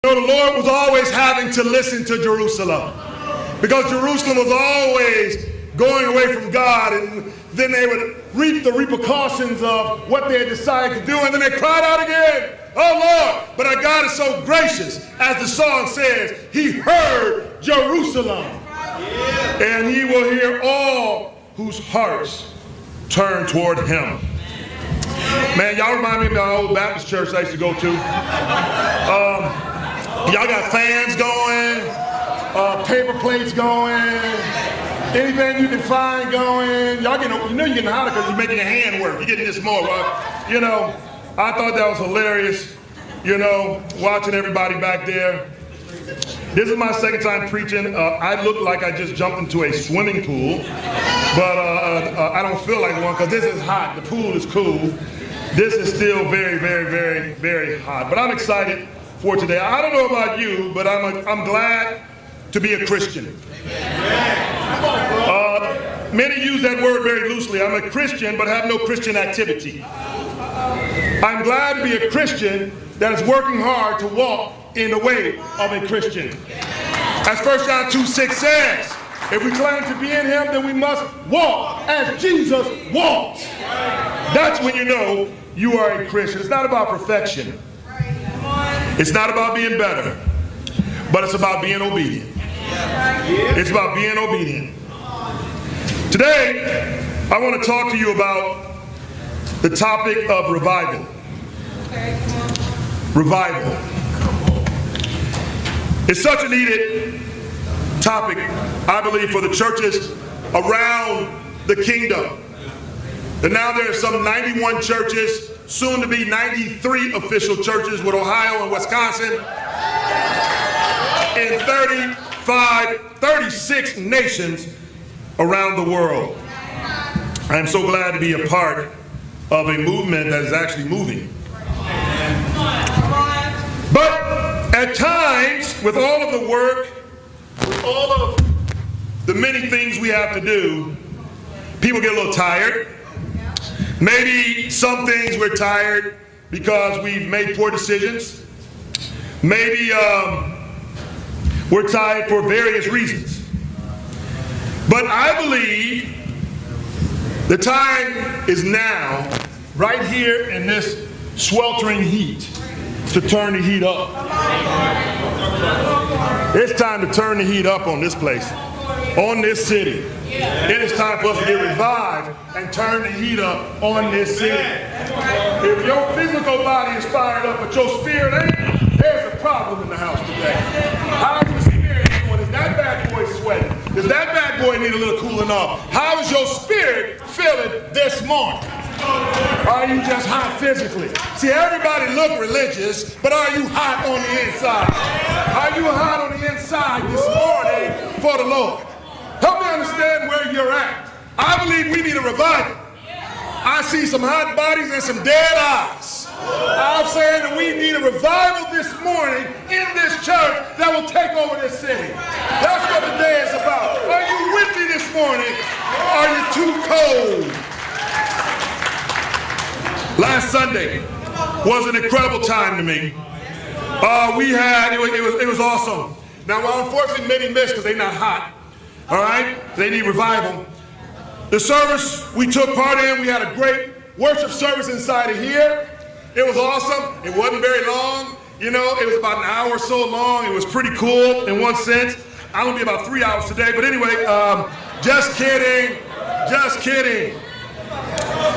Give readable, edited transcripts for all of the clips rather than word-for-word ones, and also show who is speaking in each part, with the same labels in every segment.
Speaker 1: So the Lord was always having to listen to Jerusalem, because Jerusalem was always going away from God, and then they would reap the repercussions of what they had decided to do, and then they cried out again, oh Lord. But our God is so gracious, as the song says, he heard Jerusalem, and he will hear all whose hearts turn toward him. Man, y'all remind me of the old Baptist church I used to go to. Y'all got fans going, paper plates going, anything you can find going. Y'all getting, you know you're getting hotter because you're making your hand work. You're getting this more, right? You know, I thought that was hilarious, you know, watching everybody back there. This is my second time preaching. I look like I just jumped into a swimming pool, but I don't feel like one because this is hot. The pool is cool. This is still very, very, very, very hot. But I'm excited for today. I don't know about you, but I'm glad to be a Christian. Many use that word very loosely. I'm a Christian, but have no Christian activity. I'm glad to be a Christian that is working hard to walk in the way of a Christian. As 1 John 2:6 says, if we claim to be in him, then we must walk as Jesus walked. That's when you know you are a Christian. It's not about perfection. It's not about being better, but it's about being obedient. It's about being obedient. Today, I want to talk to you about the topic of revival. Revival. It's such a needed topic, I believe, for the churches around the kingdom. And now there are some 91 churches, soon to be 93 official churches, with Ohio and Wisconsin in 36 nations around the world. I am so glad to be a part of a movement that is actually moving. But at times, with all of the work, with all of the many things we have to do, people get a little tired. Maybe some things we're tired because we've made poor decisions. Maybe we're tired for various reasons. But I believe the time is now, right here in this sweltering heat, to turn the heat up. It's time to turn the heat up on this place, on this city. It is time for us to get revived and turn the heat up on this city. If your physical body is fired up, but your spirit ain't, there's a problem in the house today. How's your spirit doing? Is that bad boy sweating? Does that bad boy need a little cooling off? How is your spirit feeling this morning? Are you just hot physically? See, everybody look religious, but are you hot on the inside? Are you hot on the inside this morning for the Lord? Help me understand where you're at. I believe we need a revival. I see some hot bodies and some dead eyes. I'm saying that we need a revival this morning in this church that will take over this city. That's what the day is about. Are you with me this morning? Are you too cold? Last Sunday was an incredible time to me. It was awesome. Now, well, unfortunately, many missed because they're not hot. All right? They need revival. The service we took part in, we had a great worship service inside of here. It was awesome. It wasn't very long. You know, it was about an hour or so long. It was pretty cool in one sense. I'm going to be about 3 hours today. But anyway, just kidding. Just kidding.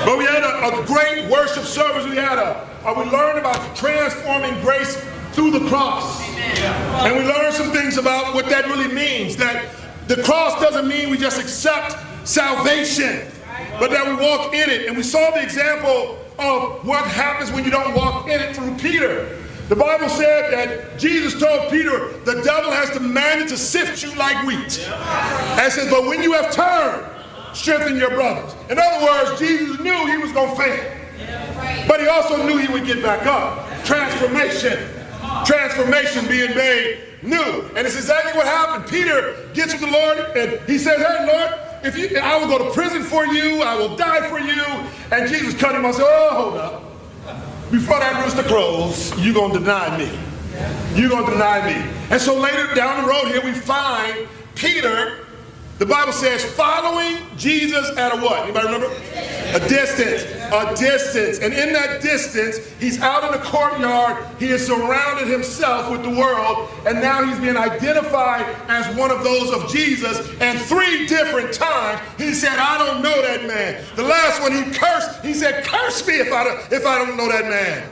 Speaker 1: But we had a great worship service. We learned about transforming grace through the cross. And we learned some things about what that really means. That the cross doesn't mean we just accept salvation, but that we walk in it. And we saw the example of what happens when you don't walk in it through Peter. The Bible said that Jesus told Peter, the devil has demanded to sift you like wheat. And says, but when you have turned, strengthen your brothers. In other words, Jesus knew he was going to fail, but he also knew he would get back up. Transformation being made new. And it's exactly what happened. Peter gets with the Lord and he says, hey Lord, I will go to prison for you, I will die for you. And Jesus cut him off and said, oh, hold up. Before that rooster crows, you're going to deny me. You're going to deny me. And so later down the road here we find Peter, the Bible says, following Jesus at a what? Anybody remember? A distance. A distance. And in that distance, he's out in the courtyard. He has surrounded himself with the world. And now he's being identified as one of those of Jesus. And 3 different times, he said, I don't know that man. The last one he cursed. He said, curse me if I don't know that man.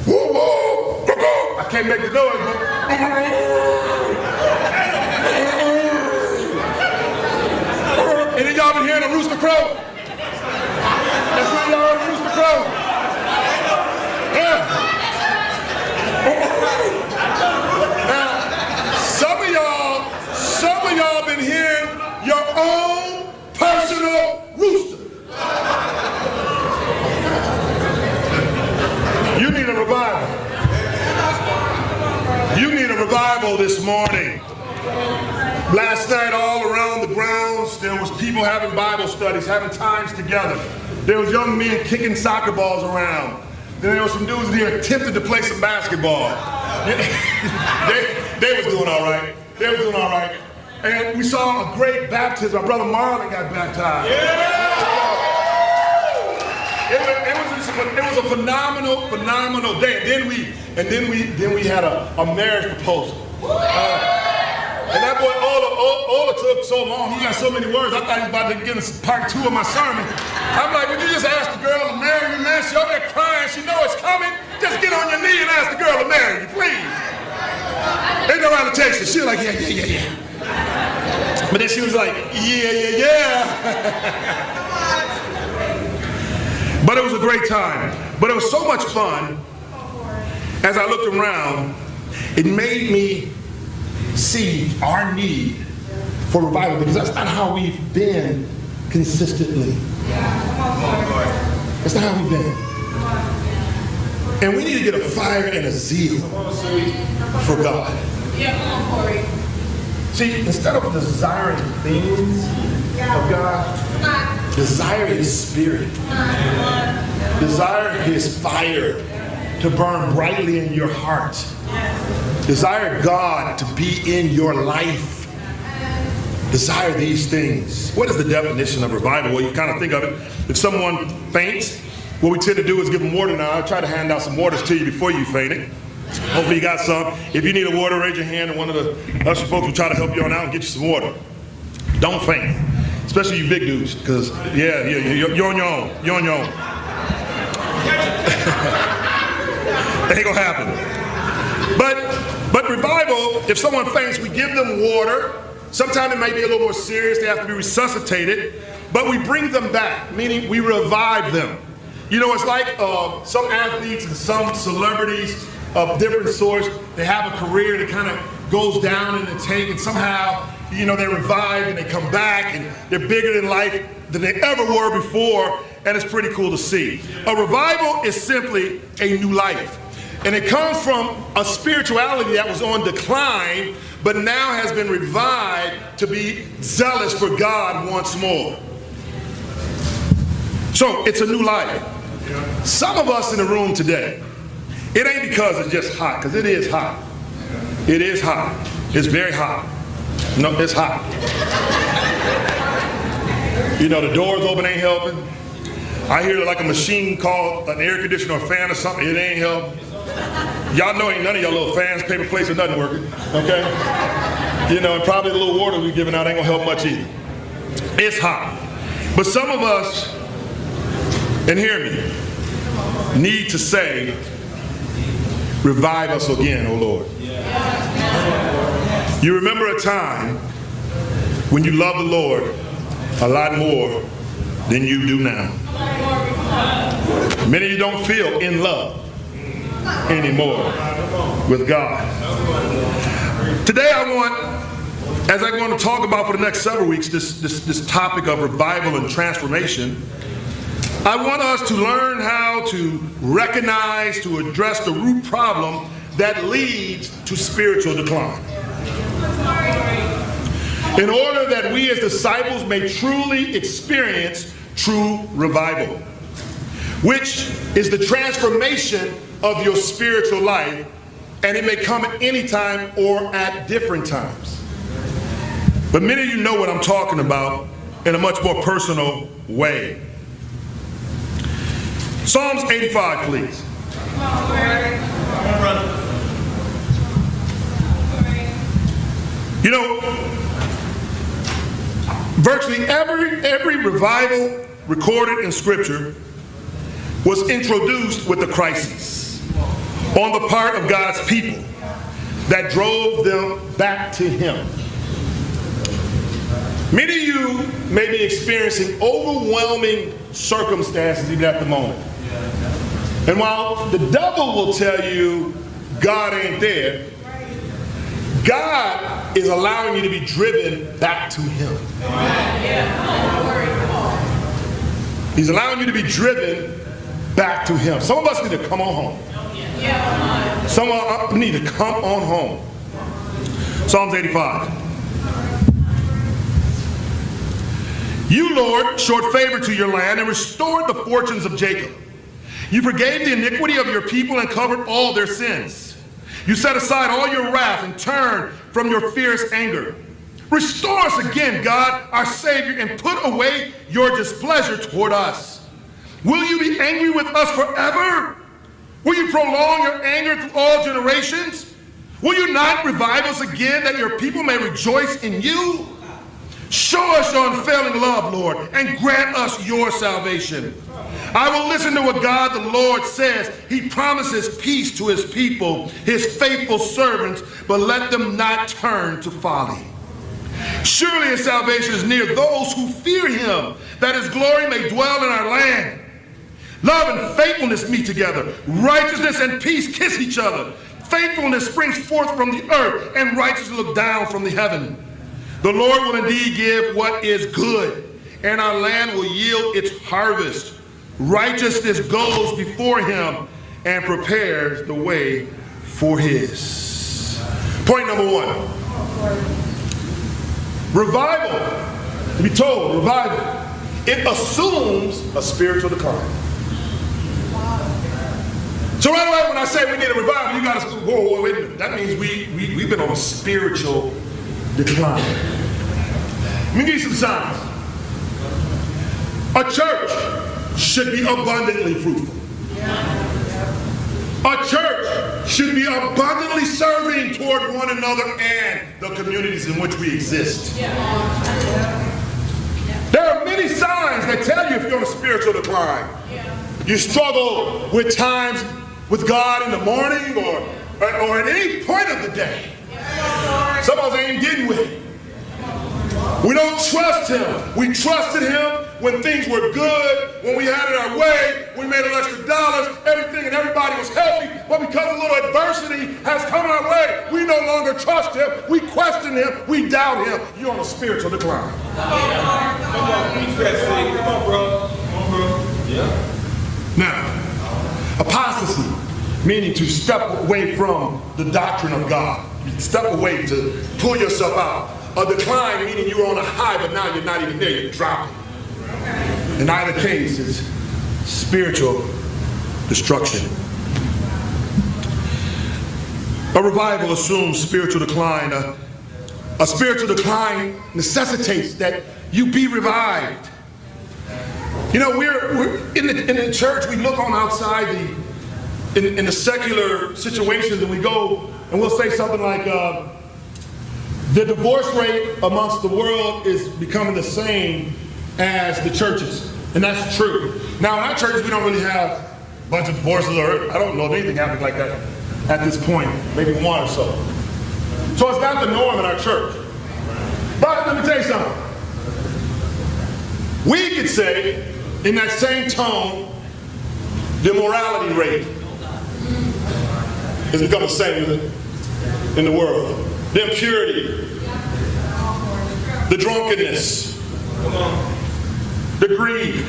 Speaker 1: Woo, woo, go, go. I can't make the noise, but... Any of y'all been hearing a rooster crow? That's when y'all heard a rooster crow. Yeah. Now, some of y'all been hearing your own personal rooster. You need a revival. You need a revival this morning. Last night, all around the grounds, there was people having Bible studies, having times together. There was young men kicking soccer balls around. Then there was some dudes here attempted to play some basketball. They was doing all right. They was doing all right. And we saw a great baptism. My brother Marlon got baptized. Yeah! It was a phenomenal day. And then we had a marriage proposal. And that boy Ola took so long. He got so many words. I thought he was about to get into part 2 of my sermon. I'm like, would you just ask the girl to marry you, man? She over there crying. She know it's coming. Just get on your knee and ask the girl to marry you, please. They go around the text. She was like, yeah. But then she was like, yeah. But it was a great time. But it was so much fun. As I looked around, it made me see our need for revival, because that's not how we've been consistently. That's not how we've been. And we need to get a fire and a zeal for God. See, instead of desiring things of God, desire His Spirit. Desire His fire to burn brightly in your heart. Desire God to be in your life. Desire these things. What is the definition of revival? Well, you kind of think of it. If someone faints, what we tend to do is give them water now. I try to hand out some waters to you before you fainted. Hopefully you got some. If you need a water, raise your hand and one of the usher folks will try to help you on out and get you some water. Don't faint. Especially you big dudes, because you're on your own. You're on your own. It ain't gonna happen. But revival, if someone faints, we give them water. Sometimes it might be a little more serious. They have to be resuscitated. But we bring them back, meaning we revive them. You know, it's like some athletes and some celebrities of different sorts, they have a career that kind of goes down in the tank, and somehow, you know, they revive and they come back and they're bigger than life than they ever were before, and it's pretty cool to see. A revival is simply a new life. And it comes from a spirituality that was on decline, but now has been revived to be zealous for God once more. So it's a new life. Some of us in the room today, it ain't because it's just hot, because it is hot. It is hot. It's very hot. No, it's hot. You know, the doors open ain't helping. I hear like a machine called an air conditioner or fan or something, it ain't helping. Y'all know ain't none of y'all little fans, paper plates, or nothing working, okay? You know, and probably the little water we're giving out ain't gonna help much either. It's hot. But some of us, and hear me, need to say, revive us again, oh Lord. You remember a time when you loved the Lord a lot more than you do now. Many of you don't feel in love anymore with God. Today I want, as I'm going to talk about for the next several weeks, this topic of revival and transformation, I want us to learn how to recognize, to address the root problem that leads to spiritual decline. In order that we as disciples may truly experience true revival, which is the transformation of your spiritual life and it may come at any time or at different times. But many of you know what I'm talking about in a much more personal way. Psalms 85, please. You know, virtually every revival recorded in Scripture was introduced with a crisis on the part of God's people that drove them back to Him. Many of you may be experiencing overwhelming circumstances even at the moment. And while the devil will tell you God ain't there, God is allowing you to be driven back to Him. He's allowing you to be driven back to Him. Some of us need to come on home. Some of us need to come on home. Psalms 85. You, Lord, showed favor to your land and restored the fortunes of Jacob. You forgave the iniquity of your people and covered all their sins. You set aside all your wrath and turned from your fierce anger. Restore us again, God, our Savior, and put away your displeasure toward us. Will you be angry with us forever? Will you prolong your anger through all generations? Will you not revive us again that your people may rejoice in you? Show us your unfailing love, Lord, and grant us your salvation. I will listen to what God the Lord says. He promises peace to His people, His faithful servants, but let them not turn to folly. Surely His salvation is near those who fear Him, that His glory may dwell in our land. Love and faithfulness meet together. Righteousness and peace kiss each other. Faithfulness springs forth from the earth, and righteousness look down from the heaven. The Lord will indeed give what is good, and our land will yield its harvest. Righteousness goes before Him and prepares the way for His. Point number one. Revival. To be told, revival. It assumes a spiritual decline. So right away when I say we need a revival, you got to say, whoa, wait a minute. That means we've been on a spiritual decline. Let me give you some signs. A church should be abundantly fruitful. A church should be abundantly serving toward one another and the communities in which we exist. There are many signs that tell you if you're on a spiritual decline. You struggle with times with God in the morning or at any point of the day. Some of us ain't getting with it. We don't trust Him. We trusted Him when things were good, when we had it our way, we made extra dollars, everything and everybody was healthy. But because a little adversity has come our way, we no longer trust Him. We question Him. We doubt Him. You're on a spiritual decline.
Speaker 2: Come on, preach that thing. Come on, bro. Yeah.
Speaker 1: Now, apostasy, meaning to step away from the doctrine of God. Step away, to pull yourself out. A decline, meaning you were on a high, but now you're not even there, you're dropping. In either case, it's spiritual destruction. A revival assumes spiritual decline. A spiritual decline necessitates that you be revived. You know, we're in the church, we look on outside in the secular situations, and we go and we'll say something like, the divorce rate amongst the world is becoming the same as the churches. And that's true. Now, in our churches, we don't really have a bunch of divorces, or I don't know of anything happening like that at this point, maybe one or so. So it's not the norm in our church. But let me tell you something. We could say, in that same tone, the morality rate has become the same in the world. The impurity, the drunkenness, the greed.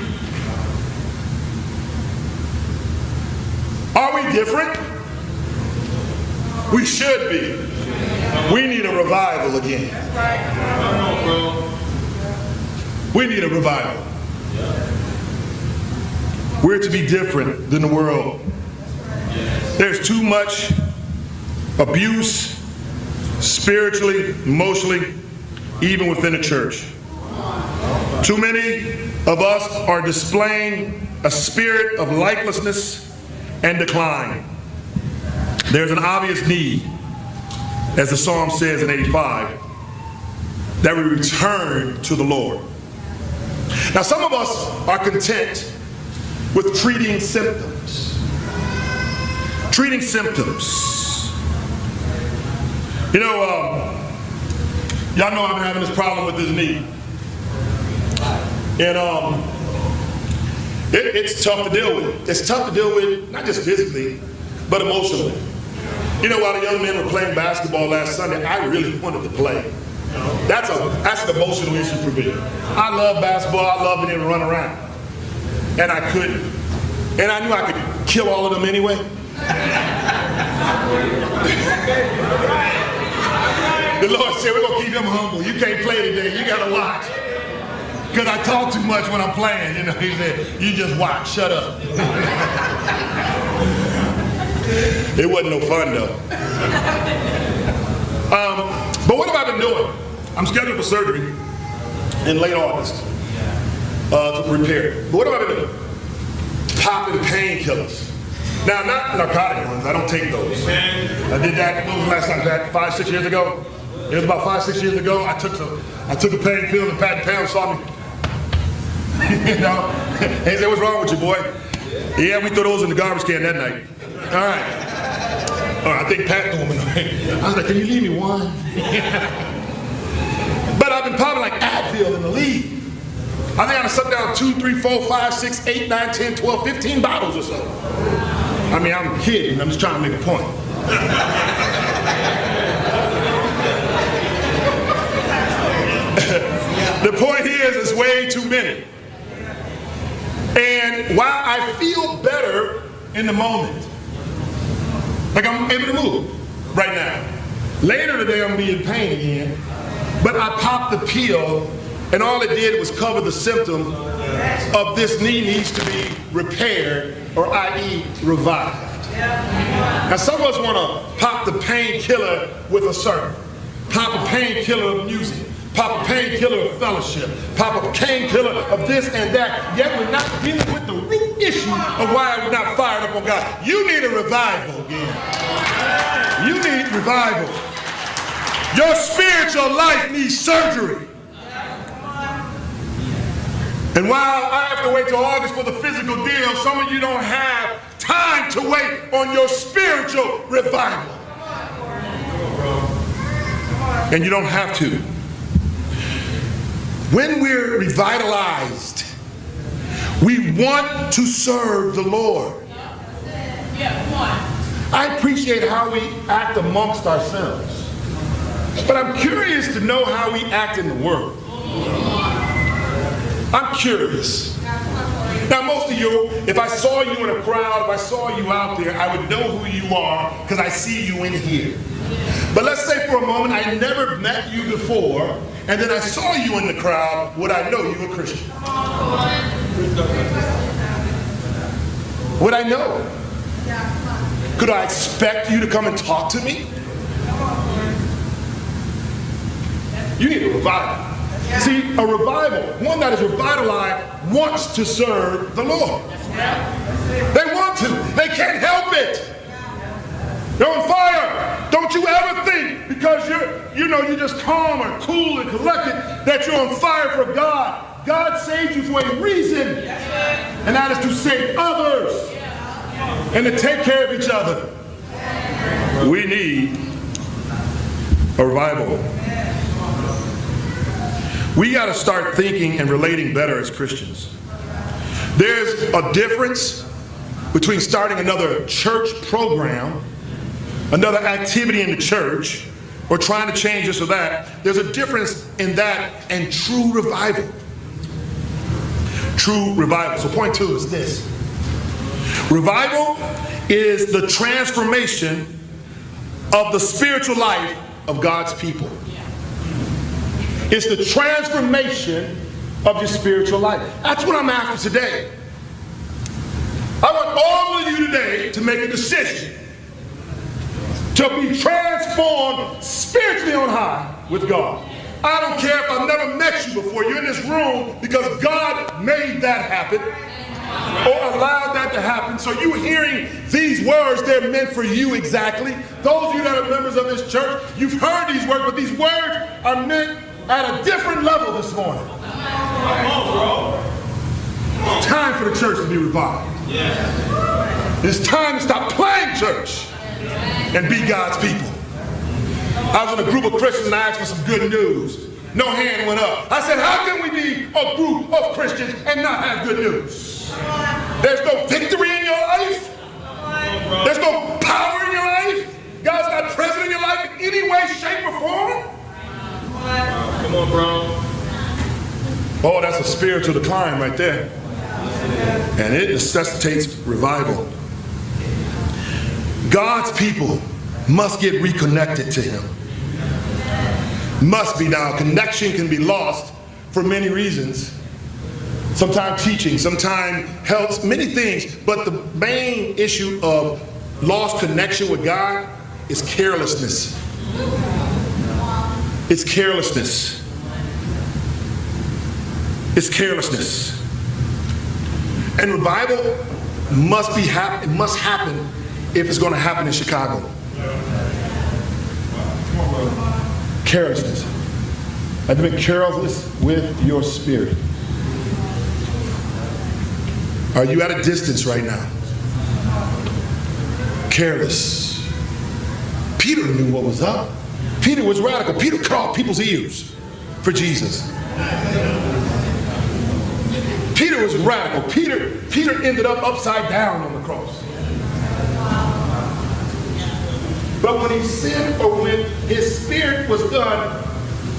Speaker 1: Are we different? We should be. We need a revival again. We need a revival. We're to be different than the world. There's too much abuse, spiritually, emotionally, even within the church. Too many of us are displaying a spirit of lifelessness and decline. There's an obvious need, as the Psalm says in 85, that we return to the Lord. Now, some of us are content with treating symptoms. Treating symptoms. You know, y'all know I've been having this problem with this knee. And it's tough to deal with. It's tough to deal with, not just physically, but emotionally. You know, while the young men were playing basketball last Sunday, I really wanted to play. That's an emotional issue for me. I love basketball. I love being able to run around. And I couldn't. And I knew I could kill all of them anyway. The Lord said, we're going to keep them humble. You can't play today. You got to watch. Because I talk too much when I'm playing. You know, he said, you just watch. Shut up. It wasn't no fun, though. But what have I been doing? I'm scheduled for surgery in late August to repair. But what have I been doing? Popping painkillers. Now, not narcotic ones. I don't take those. I did that. When was the last time? That 5-6 years ago? It was about 5-6 years ago. I took a pain pill and Pat Pound saw me. You know? He said, what's wrong with you, boy? Yeah, we threw those in the garbage can that night. All right, I think Pat threw them in the I was like, can you leave me one? But I've been popping like Advil in the league. I think I sucked down 2, 3, 4, 5, 6, 8, 9, 10, 12, 15 bottles or so. I mean, I'm kidding. I'm just trying to make a point. The point here is it's way too many. And while I feel better in the moment, like I'm able to move right now. Later today, I'm being in pain again, but I popped the pill, and all it did was cover the symptom of this knee needs to be repaired, or i.e. revived. Now, some of us want to pop the painkiller with a sermon, pop a painkiller of music, pop a painkiller of fellowship, pop a painkiller of this and that, yet we're not dealing with the root issue of why we're not fired up on God. You need a revival again. You need revival. Your spiritual life needs surgery. And while I have to wait till August for the physical deal, some of you don't have time to wait on your spiritual revival. And you don't have to. When we're revitalized, we want to serve the Lord. I appreciate how we act amongst ourselves, but I'm curious to know how we act in the world. I'm curious. Now, most of you, if I saw you in a crowd, if I saw you out there, I would know who you are because I see you in here. But let's say for a moment I never met you before, and then I saw you in the crowd, would I know you a Christian? Would I know? Could I expect you to come and talk to me? You need a revival. See, a revival, one that is revitalized, wants to serve the Lord. They want to. They can't help it. They're on fire. Don't you ever think because you're just calm or cool and collected that you're on fire for God. God saved you for a reason, and that is to save others and to take care of each other. We need a revival. We got to start thinking and relating better as Christians. There's a difference between starting another church program, another activity in the church, or trying to change this or that. There's a difference in that and true revival. True revival. So point 2 is this. Revival is the transformation of the spiritual life of God's people. It's the transformation of your spiritual life. That's what I'm after today. I want all of you today to make a decision to be transformed spiritually on high with God. I don't care if I've never met you before. You're in this room because God made that happen or allowed that to happen. So you hearing these words, they're meant for you exactly. Those of you that are members of this church, you've heard these words, but these words are meant at a different level this morning.
Speaker 2: Come on, bro.
Speaker 1: It's time for the church to be revived. It's time to stop playing church and be God's people. I was in a group of Christians and I asked for some good news. No hand went up. I said, how can we be a group of Christians and not have good news? There's no victory in your life. There's no power in your life. God's not present in your life in any way, shape, or form.
Speaker 2: Come on, bro.
Speaker 1: Oh, that's a spiritual decline right there. And it necessitates revival. God's people must get reconnected to Him. Must be. Now, connection can be lost for many reasons. Sometimes teaching, sometimes health, many things. But the main issue of lost connection with God is carelessness. It's carelessness. It's carelessness. And revival must happen if it's going to happen in Chicago. Carelessness. I've been careless with your spirit. Are you at a distance right now? Careless. Peter knew what was up. Peter was radical. Peter cut off people's ears for Jesus. Peter was radical. Peter ended up upside down on the cross. But when he sinned, or when his spirit was done,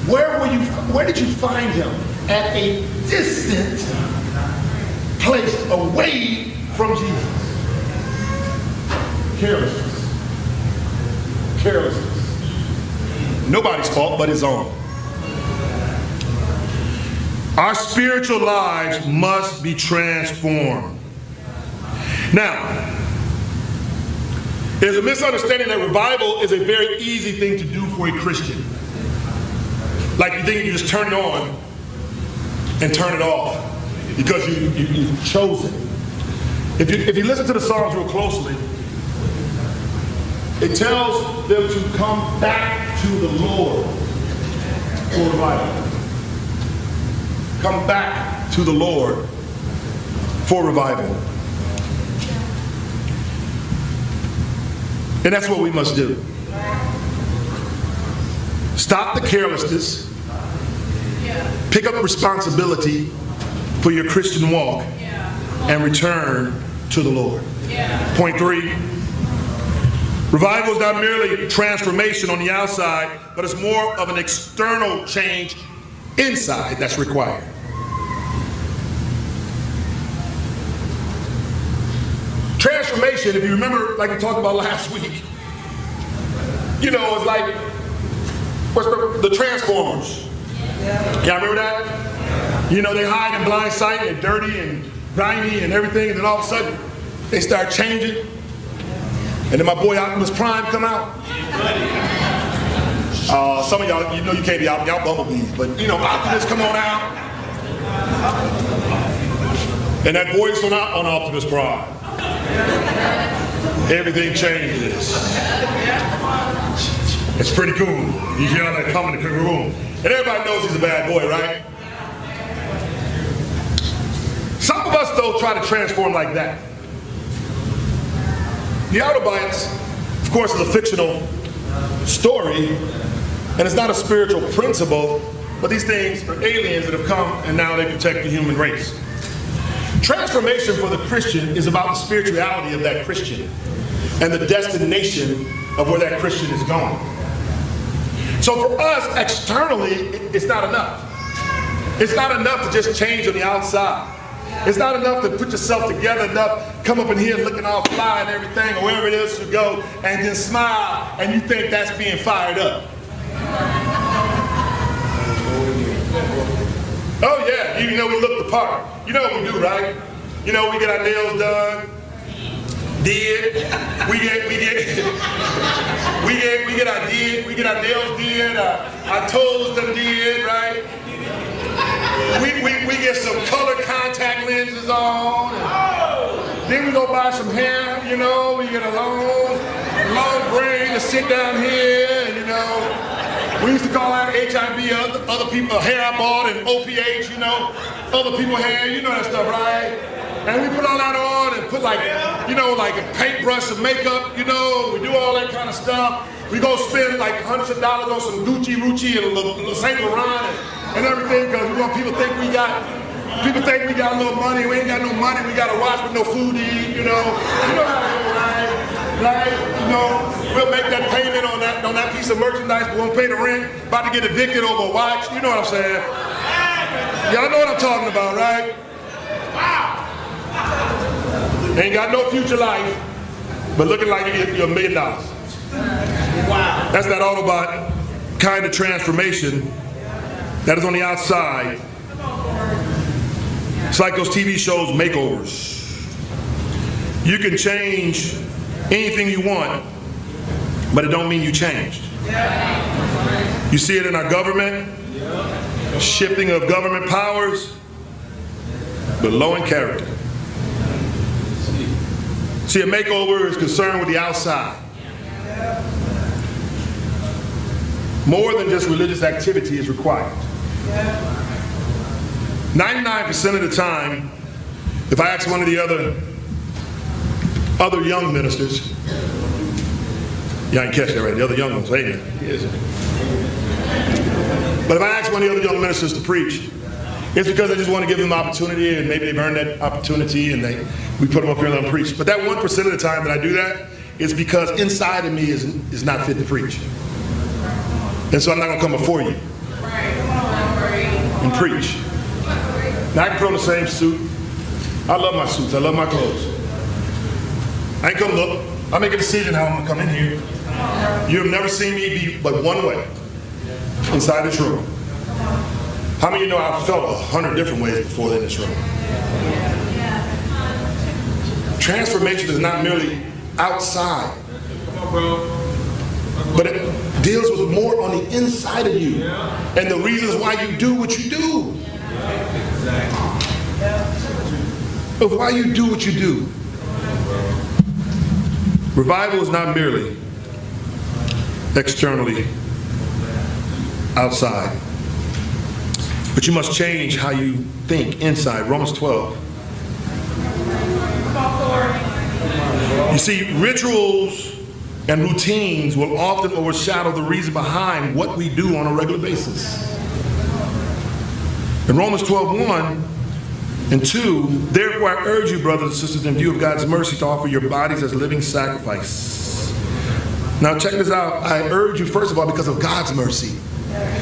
Speaker 1: where did you find him? At a distant place away from Jesus. Carelessness. Carelessness. Nobody's fault but his own. Our spiritual lives must be transformed. Now, there's a misunderstanding that revival is a very easy thing to do for a Christian. Like you think you just turn it on and turn it off because you've chosen. If you listen to the Psalms real closely, it tells them to come back to the Lord for revival. Come back to the Lord for revival. And that's what we must do. Stop the carelessness. Pick up responsibility for your Christian walk and return to the Lord. Point 3. Revival is not merely transformation on the outside, but it's more of an external change inside that's required. Transformation, if you remember, like we talked about last week, you know, it's like, what's the Transformers? Y'all remember that? You know, they hide in blind sight, and they're dirty and grimy and everything, and then all of a sudden, they start changing. And then my boy Optimus Prime come out. Some of y'all, you know you can't be out, y'all bumblebees, but you know, Optimus come on out. And that voice on Optimus Prime. Everything changes. It's pretty cool. You hear all that coming in the room. And everybody knows he's a bad boy, right? Some of us, though, try to transform like that. The Autobites, of course, is a fictional story, and it's not a spiritual principle, but these things are aliens that have come and now they protect the human race. Transformation for the Christian is about the spirituality of that Christian and the destination of where that Christian is going. So for us, externally, it's not enough. It's not enough to just change on the outside. It's not enough to put yourself together enough, come up in here looking all fly and everything, or wherever it is you go, and then smile, and you think that's being fired up. Oh yeah, you know we look the part. You know what we do, right? You know we get our nails done, we get our nails did, our toes done did, right? We get some color contact lenses on. Then we go buy some hair, you know. We get a long braid to sit down here, and, you know. We used to call out HIV, other people, hair I bought, and OPH, you know. Other people hair, you know that stuff, right? And we put all that on and put like a paintbrush of makeup, you know. We do all that kind of stuff. We go spend like hundreds of dollars on some Gucci and Saint Laurent and everything, because we want people to think we got a little money. We ain't got no money. We got a watch with no food to eat, you know. You know how it goes, right? You know, we'll make that payment on that piece of merchandise, but won't pay the rent. About to get evicted over a watch. You know what I'm saying? Y'all know what I'm talking about, right? Ain't got no future life, but looking like you're $1 million. Wow. That's that Autobot kind of transformation that is on the outside. It's like those TV shows, makeovers. You can change anything you want, but it don't mean you changed. You see it in our government, shifting of government powers, but low in character. See, a makeover is concerned with the outside. More than just religious activity is required. 99% of the time, if I ask one of the other young ministers, y'all ain't catch that right, the other young ones, ain't it? But if I ask one of the other young ministers to preach, it's because I just want to give them an opportunity, and maybe they've earned that opportunity, and we put them up here and let them preach. But that 1% of the time that I do that is because inside of me is not fit to preach. And so I'm not going to come before you and preach. Now I can put on the same suit. I love my suits. I love my clothes. I ain't come look. I make a decision how I'm going to come in here. You have never seen me be but one way inside this room. How many of you know I've felt 100 different ways before in this room? Transformation is not merely outside, but it deals with more on the inside of you and the reasons why you do what you do. Of why you do what you do. Revival is not merely externally outside, but you must change how you think inside. Romans 12. You see, rituals and routines will often overshadow the reason behind what we do on a regular basis. In Romans 12:1 and 2, therefore I urge you, brothers and sisters, in view of God's mercy, to offer your bodies as living sacrifice. Now check this out. I urge you, first of all, because of God's mercy.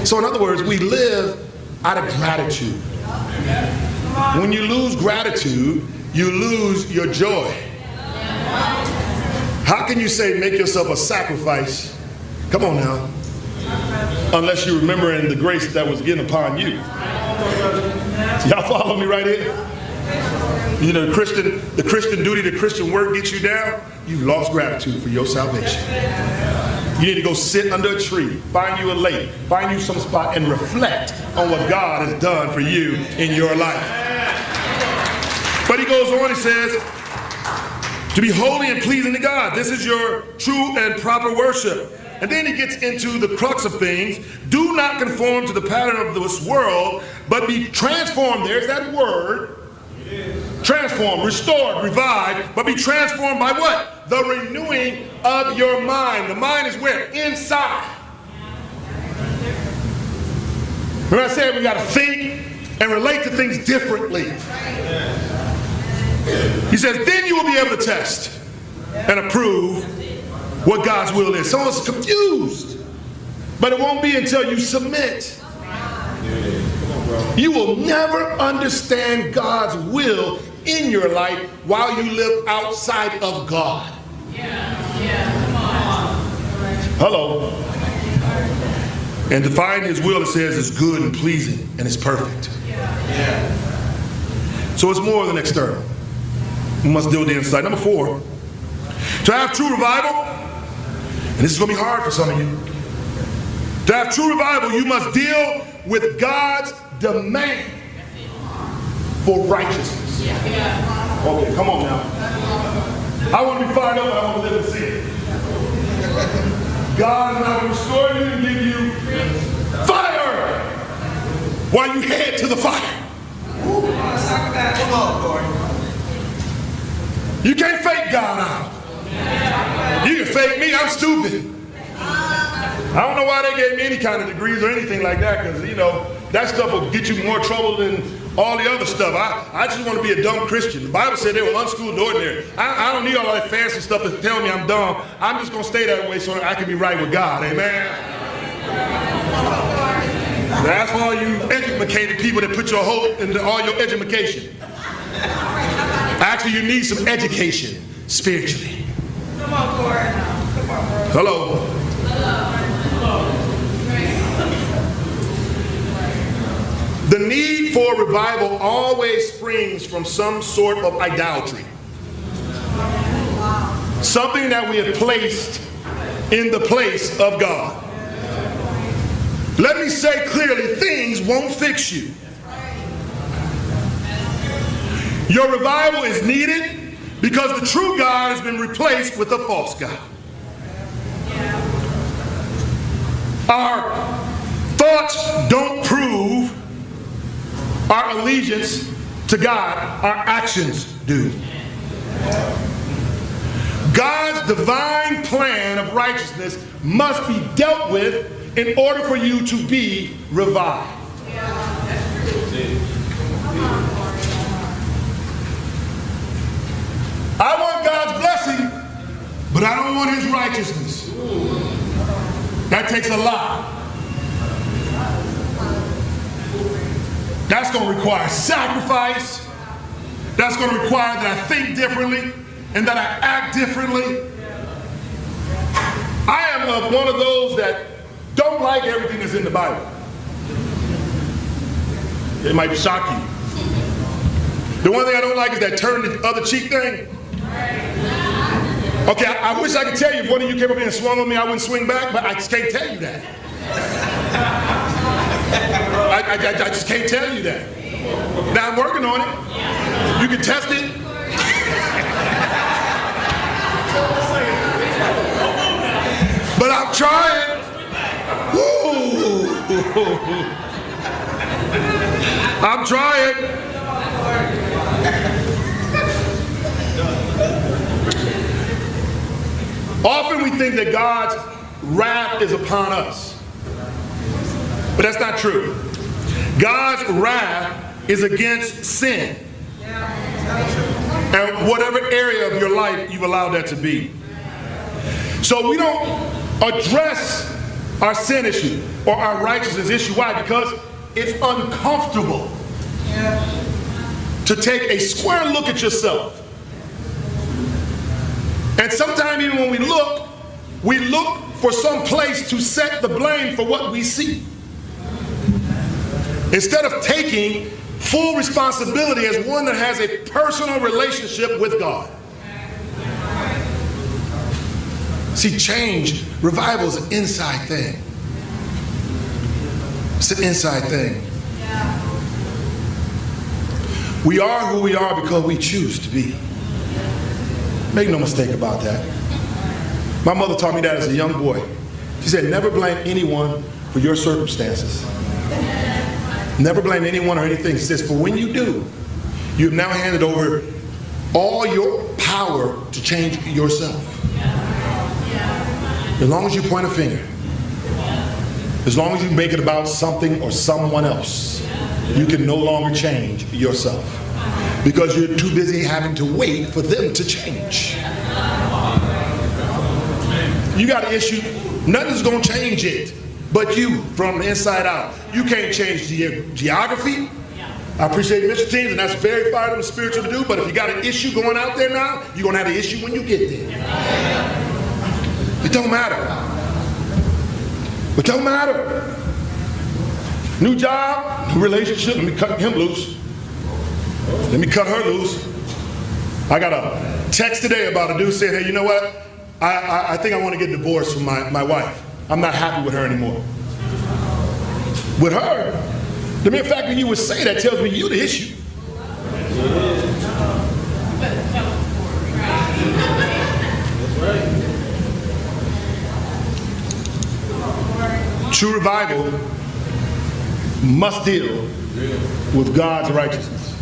Speaker 1: So in other words, we live out of gratitude. When you lose gratitude, you lose your joy. How can you say make yourself a sacrifice? Come on now. Unless you're remembering the grace that was given upon you. Y'all follow me right here? You know, the Christian duty, the Christian work gets you down. You've lost gratitude for your salvation. You need to go sit under a tree, find you a lake, find you some spot, and reflect on what God has done for you in your life. But he goes on, he says, to be holy and pleasing to God. This is your true and proper worship. And then he gets into the crux of things. Do not conform to the pattern of this world, but be transformed. There's that word. Transformed, restored, revived, but be transformed by what? The renewing of your mind. The mind is where? Inside. Remember I said we got to think and relate to things differently. He says, then you will be able to test and approve what God's will is. Someone's confused, but it won't be until you submit. You will never understand God's will in your life while you live outside of God. Hello. And to find his will, it says, is good and pleasing and it's perfect. So it's more than external. We must deal with the inside. Number 4, to have true revival, And this is going to be hard for some of you. To have true revival, you must deal with God's demand for righteousness. Okay, come on now. I want to be fired up, but I want to live in sin. God is not going to restore you and give you fire while you head to the fire.
Speaker 2: Come on, Cory.
Speaker 1: You can't fake God out. You can fake me, I'm stupid. I don't know why they gave me any kind of degrees or anything like that, because, you know, that stuff will get you more trouble than all the other stuff. I just want to be a dumb Christian. The Bible said they were unschooled and ordinary. I don't need all that fancy stuff to tell me I'm dumb. I'm just going to stay that way so that I can be right with God. Amen? That's for all you educated people that put your hope into all your education. Actually, you need some education spiritually.
Speaker 2: Come on, Cory. Come on, bro.
Speaker 1: Hello. The need for revival always springs from some sort of idolatry. Something that we have placed in the place of God. Let me say clearly, things won't fix you. Your revival is needed because the true God has been replaced with a false God. Our thoughts don't prove our allegiance to God, our actions do. God's divine plan of righteousness must be dealt with in order for you to be revived. I want God's blessing, but I don't want his righteousness. That takes a lot. That's going to require sacrifice. That's going to require that I think differently and that I act differently. I am one of those that don't like everything that's in the Bible. It might shock you. The one thing I don't like is that turn the other cheek thing. Okay, I wish I could tell you if one of you came up here and swung on me, I wouldn't swing back, but I just can't tell you that. I just can't tell you that. Now I'm working on it. You can test it. But I'm trying. Woo. I'm trying. Often we think that God's wrath is upon us. But that's not true. God's wrath is against sin. And whatever area of your life you've allowed that to be. So we don't address our sin issue or our righteousness issue. Why? Because it's uncomfortable to take a square look at yourself. And sometimes even when we look for some place to set the blame for what we see. Instead of taking full responsibility as one that has a personal relationship with God. See, change, revival is an inside thing. It's an inside thing. We are who we are because we choose to be. Make no mistake about that. My mother taught me that as a young boy. She said, never blame anyone for your circumstances. Never blame anyone or anything. She says, for when you do, you have now handed over all your power to change yourself. As long as you point a finger, as long as you make it about something or someone else, you can no longer change yourself because you're too busy having to wait for them to change. You got an issue, nothing's going to change it but you from the inside out. You can't change geography. I appreciate Mr. Teams, and that's very fire and spiritual to do, but if you got an issue going out there now, you're going to have an issue when you get there. It don't matter. It don't matter. New job, new relationship, let me cut him loose. Let me cut her loose. I got a text today about a dude saying, hey, you know what? I think I want to get divorced from my wife. I'm not happy with her anymore. With her? The mere fact that you would say that tells me you're the issue. True revival must deal with God's righteousness.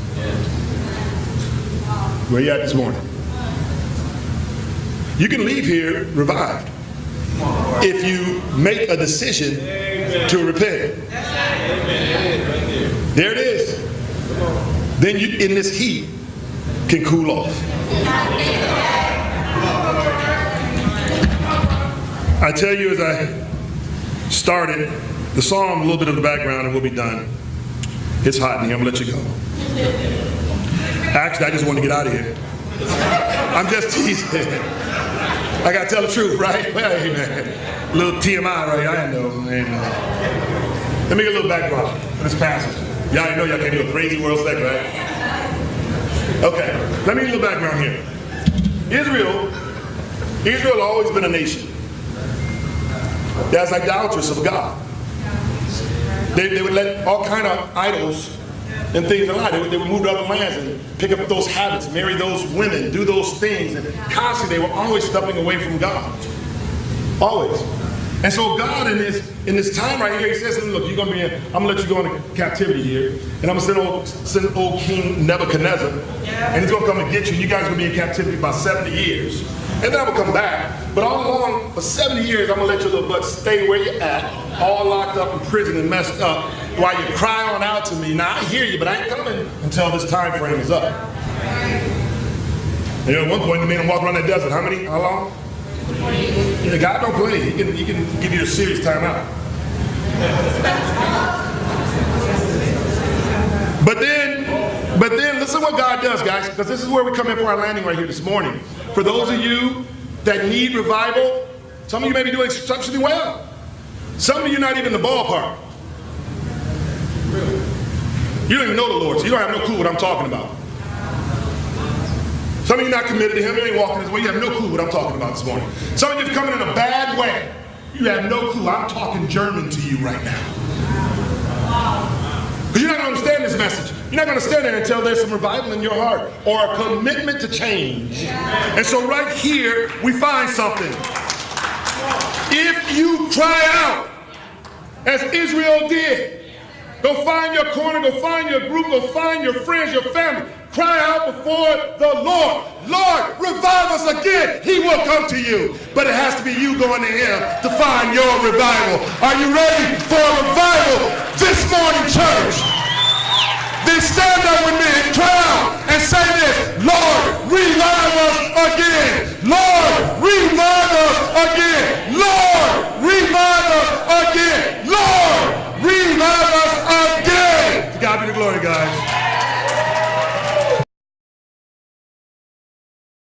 Speaker 1: Where you at this morning? You can leave here revived if you make a decision to repent. There it is. Then you, in this heat, can cool off. I tell you, as I started the song, a little bit of the background, and we'll be done. It's hot in here. I'm gonna let you go. Actually, I just want to get out of here. I'm just teasing. I gotta tell the truth, right? Well, hey, man. A little TMI, right? I know. Let me get a little background for this passage. Y'all know y'all can't do a crazy world second, right? Okay, let me get a little background here. Israel has always been a nation that's idolatrous of God. They would let all kind of idols and things alive. They would move to other lands and pick up those habits, marry those women, do those things, and constantly they were always stepping away from God. Always. And so God in this time right here, he says, look, you're gonna be I'm gonna let you go into captivity here, and I'm gonna send old King Nebuchadnezzar, and he's gonna come and get you. You guys are gonna be in captivity about 70 years. And then I'm gonna come back. But all along, for 70 years, I'm gonna let your little butt stay where you're at, all locked up in prison and messed up, while you cry on out to me. Now I hear you, but I ain't coming until this time frame is up. You know, at one point, they made him walk around that desert. How long? Yeah, God don't play. He can give you a serious time out. But then listen what God does, guys, because this is where we come in for our landing right here this morning. For those of you that need revival, some of you may be doing exceptionally well. Some of you not even in the ballpark. You don't even know the Lord, so you don't have no clue what I'm talking about. Some of you not committed to him, you ain't walking his way, you have no clue what I'm talking about this morning. Some of you coming in a bad way, you have no clue. I'm talking German to you right now. Because you're not going to understand this message. You're not going to stand there until there's some revival in your heart or a commitment to change. And so right here, we find something. If you cry out, as Israel did, go find your corner, go find your group, go find your friends, your family. Cry out before the Lord. Lord, revive us again. He will come to you. But it has to be you going to him to find your revival. Are you ready for a revival this morning, church? Then stand up with me and cry out and say this. Lord, revive us